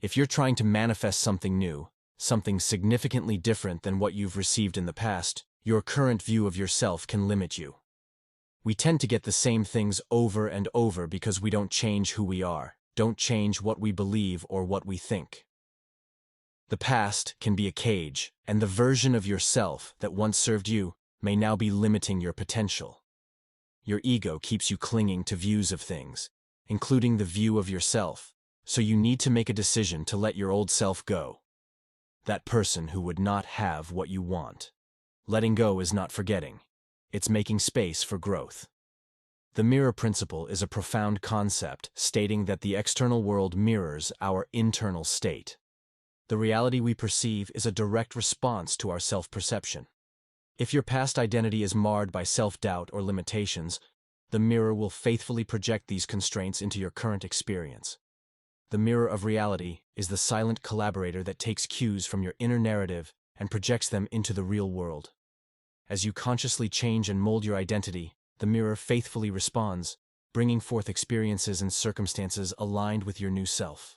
If you're trying to manifest something new, something significantly different than what you've received in the past, your current view of yourself can limit you. We tend to get the same things over and over because we don't change who we are, don't change what we believe or what we think. The past can be a cage, and the version of yourself that once served you may now be limiting your potential. Your ego keeps you clinging to views of things, including the view of yourself. So you need to make a decision to let your old self go. That person who would not have what you want. Letting go is not forgetting. it's making space for growth. The mirror principle is a profound concept stating that the external world mirrors our internal state. The reality we perceive is a direct response to our self-perception. If your past identity is marred by self-doubt or limitations, the mirror will faithfully project these constraints into your current experience. The mirror of reality is the silent collaborator that takes cues from your inner narrative and projects them into the real world. As you consciously change and mold your identity, the mirror faithfully responds, bringing forth experiences and circumstances aligned with your new self.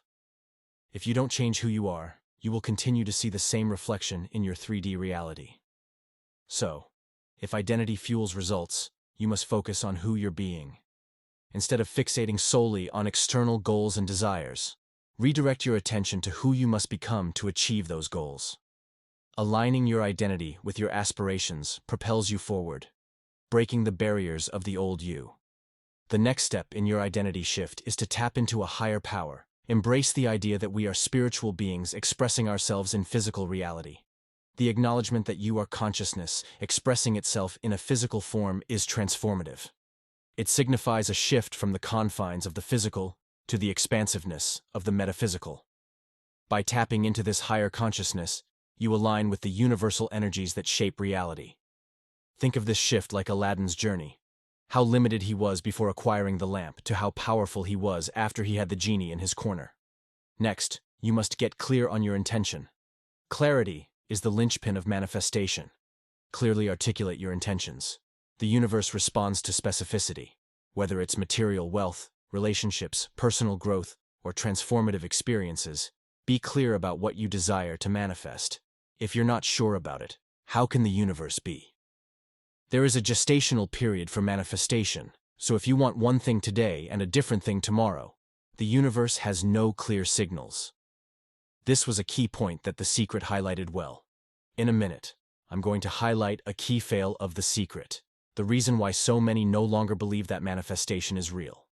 If you don't change who you are, you will continue to see the same reflection in your 3D reality. So, if identity fuels results, you must focus on who you're being. Instead of fixating solely on external goals and desires, redirect your attention to who you must become to achieve those goals. Aligning your identity with your aspirations propels you forward, breaking the barriers of the old you. The next step in your identity shift is to tap into a higher power. Embrace the idea that we are spiritual beings expressing ourselves in physical reality. The acknowledgement that you are consciousness expressing itself in a physical form is transformative. It signifies a shift from the confines of the physical to the expansiveness of the metaphysical. By tapping into this higher consciousness, you align with the universal energies that shape reality. Think of this shift like Aladdin's journey. How limited he was before acquiring the lamp to how powerful he was after he had the genie in his corner. Next, you must get clear on your intention. Clarity is the linchpin of manifestation. Clearly articulate your intentions. The universe responds to specificity. Whether it's material wealth, relationships, personal growth, or transformative experiences, be clear about what you desire to manifest. If you're not sure about it, how can the universe be? There is a gestational period for manifestation, so if you want one thing today and a different thing tomorrow, the universe has no clear signals. This was a key point that The Secret highlighted well. In a minute, I'm going to highlight a key fail of The Secret, the reason why so many no longer believe that manifestation is real.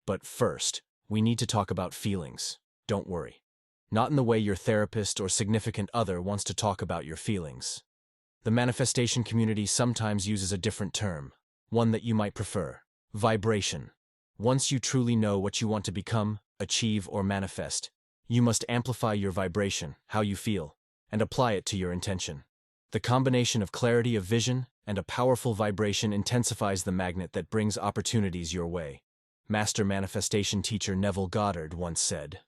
But first, we need to talk about feelings. Don't worry. Not in the way your therapist or significant other wants to talk about your feelings. The manifestation community sometimes uses a different term, one that you might prefer: vibration. Once you truly know what you want to become, achieve, or manifest, you must amplify your vibration, how you feel, and apply it to your intention. The combination of clarity of vision and a powerful vibration intensifies the magnet that brings opportunities your way. Master manifestation teacher Neville Goddard once said,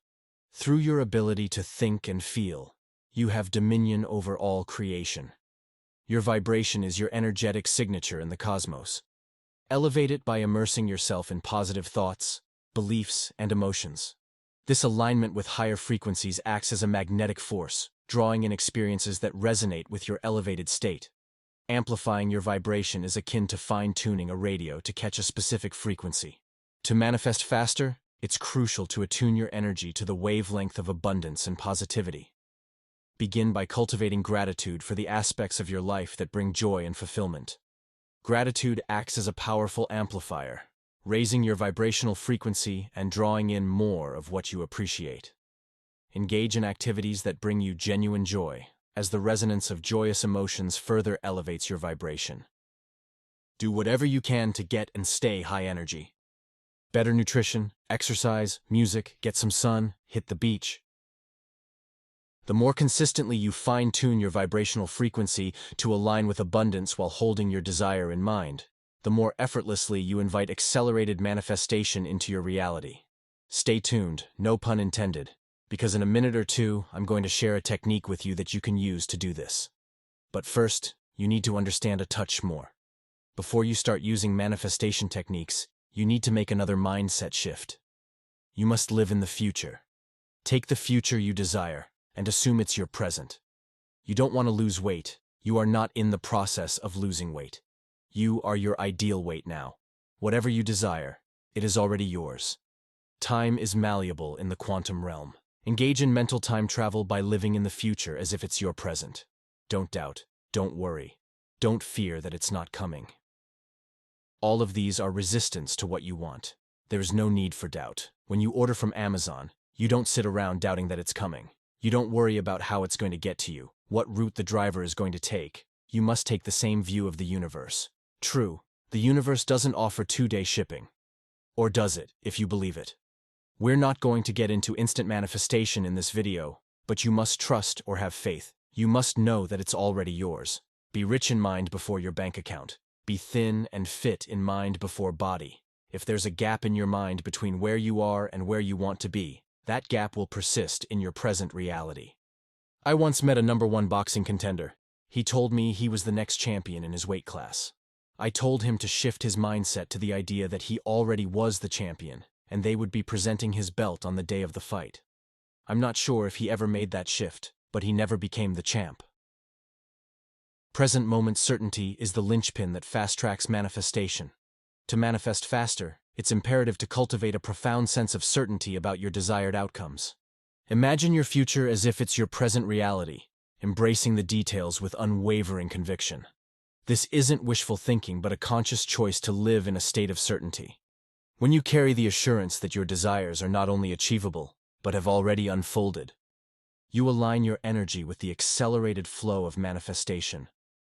"Through your ability to think and feel, you have dominion over all creation." Your vibration is your energetic signature in the cosmos. Elevate it by immersing yourself in positive thoughts, beliefs, and emotions. This alignment with higher frequencies acts as a magnetic force, drawing in experiences that resonate with your elevated state. Amplifying your vibration is akin to fine-tuning a radio to catch a specific frequency. To manifest faster, it's crucial to attune your energy to the wavelength of abundance and positivity. Begin by cultivating gratitude for the aspects of your life that bring joy and fulfillment. Gratitude acts as a powerful amplifier, raising your vibrational frequency and drawing in more of what you appreciate. Engage in activities that bring you genuine joy, as the resonance of joyous emotions further elevates your vibration. Do whatever you can to get and stay high energy. Better nutrition, exercise, music, get some sun, hit the beach. The more consistently you fine-tune your vibrational frequency to align with abundance while holding your desire in mind, the more effortlessly you invite accelerated manifestation into your reality. Stay tuned, no pun intended, because in a minute or two, I'm going to share a technique with you that you can use to do this. But first, you need to understand a touch more. Before you start using manifestation techniques, you need to make another mindset shift. You must live in the future. Take the future you desire and assume it's your present. You don't want to lose weight. You are not in the process of losing weight. You are your ideal weight now. Whatever you desire, it is already yours. Time is malleable in the quantum realm. Engage in mental time travel by living in the future as if it's your present. Don't doubt. Don't worry. Don't fear that it's not coming. All of these are resistance to what you want. There's no need for doubt. When you order from Amazon, you don't sit around doubting that it's coming. You don't worry about how it's going to get to you, what route the driver is going to take. You must take the same view of the universe. True, the universe doesn't offer 2-day shipping. Or does it, if you believe it? We're not going to get into instant manifestation in this video, but you must trust or have faith. You must know that it's already yours. Be rich in mind before your bank account. Be thin and fit in mind before body. If there's a gap in your mind between where you are and where you want to be, that gap will persist in your present reality. I once met a #1 boxing contender. He told me he was the next champion in his weight class. I told him to shift his mindset to the idea that he already was the champion, and they would be presenting his belt on the day of the fight. I'm not sure if he ever made that shift, but he never became the champ. Present moment certainty is the linchpin that fast-tracks manifestation. To manifest faster, it's imperative to cultivate a profound sense of certainty about your desired outcomes. Imagine your future as if it's your present reality, embracing the details with unwavering conviction. This isn't wishful thinking, but a conscious choice to live in a state of certainty. When you carry the assurance that your desires are not only achievable, but have already unfolded, you align your energy with the accelerated flow of manifestation.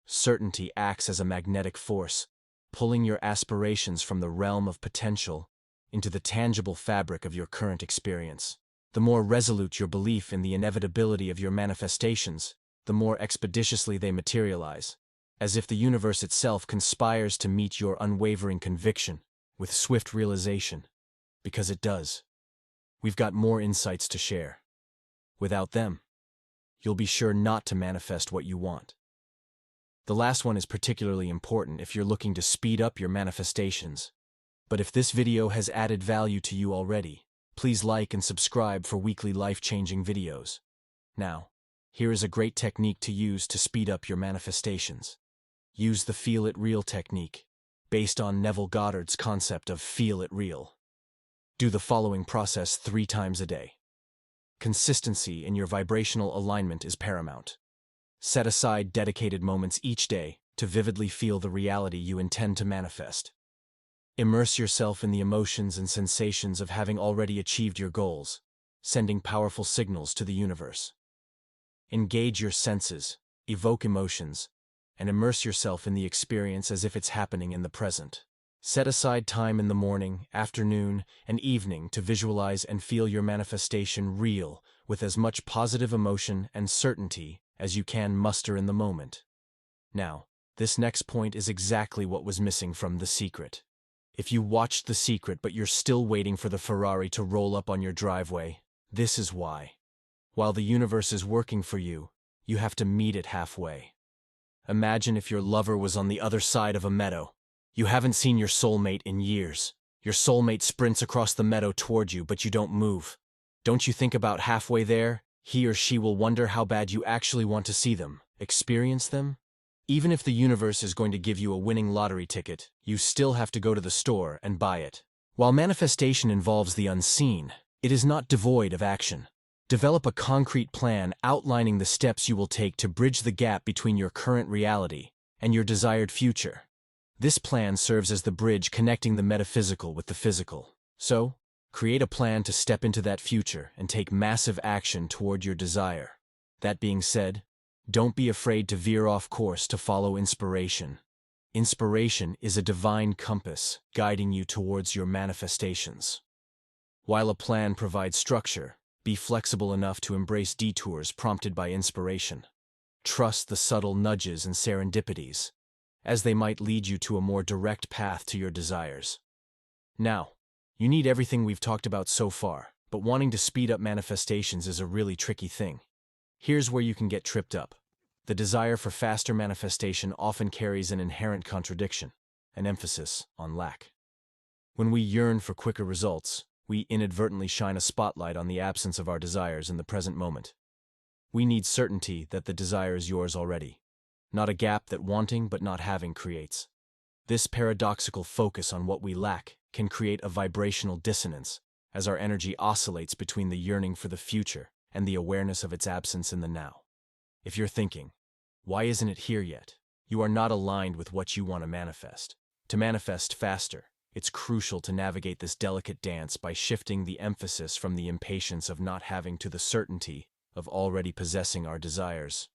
Certainty acts as a magnetic force, pulling your aspirations from the realm of potential into the tangible fabric of your current experience. The more resolute your belief in the inevitability of your manifestations, the more expeditiously they materialize, as if the universe itself conspires to meet your unwavering conviction with swift realization, because it does. We've got more insights to share. Without them, you'll be sure not to manifest what you want. The last one is particularly important if you're looking to speed up your manifestations. But if this video has added value to you already, please like and subscribe for weekly life-changing videos. Now, here is a great technique to use to speed up your manifestations. Use the Feel It Real technique, based on Neville Goddard's concept of Feel It Real. Do the following process 3 times a day. Consistency in your vibrational alignment is paramount. Set aside dedicated moments each day to vividly feel the reality you intend to manifest. Immerse yourself in the emotions and sensations of having already achieved your goals, sending powerful signals to the universe. Engage your senses, evoke emotions, and immerse yourself in the experience as if it's happening in the present. Set aside time in the morning, afternoon, and evening to visualize and feel your manifestation real with as much positive emotion and certainty as you can muster in the moment. Now, this next point is exactly what was missing from The Secret. If you watched The Secret but you're still waiting for the Ferrari to roll up on your driveway, this is why. While the universe is working for you, you have to meet it halfway. Imagine if your lover was on the other side of a meadow. You haven't seen your soulmate in years. Your soulmate sprints across the meadow toward you, but you don't move. Don't you think about halfway there, he or she will wonder how bad you actually want to see them, experience them? Even if the universe is going to give you a winning lottery ticket, you still have to go to the store and buy it. While manifestation involves the unseen, it is not devoid of action. Develop a concrete plan outlining the steps you will take to bridge the gap between your current reality and your desired future. This plan serves as the bridge connecting the metaphysical with the physical. So, create a plan to step into that future and take massive action toward your desire. That being said, don't be afraid to veer off course to follow inspiration. Inspiration is a divine compass guiding you towards your manifestations. While a plan provides structure, be flexible enough to embrace detours prompted by inspiration. Trust the subtle nudges and serendipities, as they might lead you to a more direct path to your desires. Now, you need everything we've talked about so far, but wanting to speed up manifestations is a really tricky thing. Here's where you can get tripped up. The desire for faster manifestation often carries an inherent contradiction, an emphasis on lack. When we yearn for quicker results, we inadvertently shine a spotlight on the absence of our desires in the present moment. We need certainty that the desire is yours already, not a gap that wanting but not having creates. This paradoxical focus on what we lack can create a vibrational dissonance, as our energy oscillates between the yearning for the future and the awareness of its absence in the now. If you're thinking, why isn't it here yet? You are not aligned with what you want to manifest. To manifest faster, it's crucial to navigate this delicate dance by shifting the emphasis from the impatience of not having to the certainty of already possessing our desires.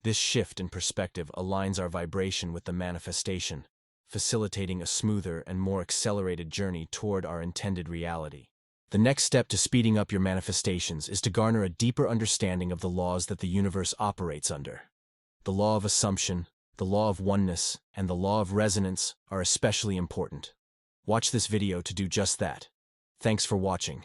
This shift in perspective aligns our vibration with the manifestation, facilitating a smoother and more accelerated journey toward our intended reality. The next step to speeding up your manifestations is to garner a deeper understanding of the laws that the universe operates under. The law of assumption, the law of oneness, and the law of resonance are especially important. Watch this video to do just that. Thanks for watching.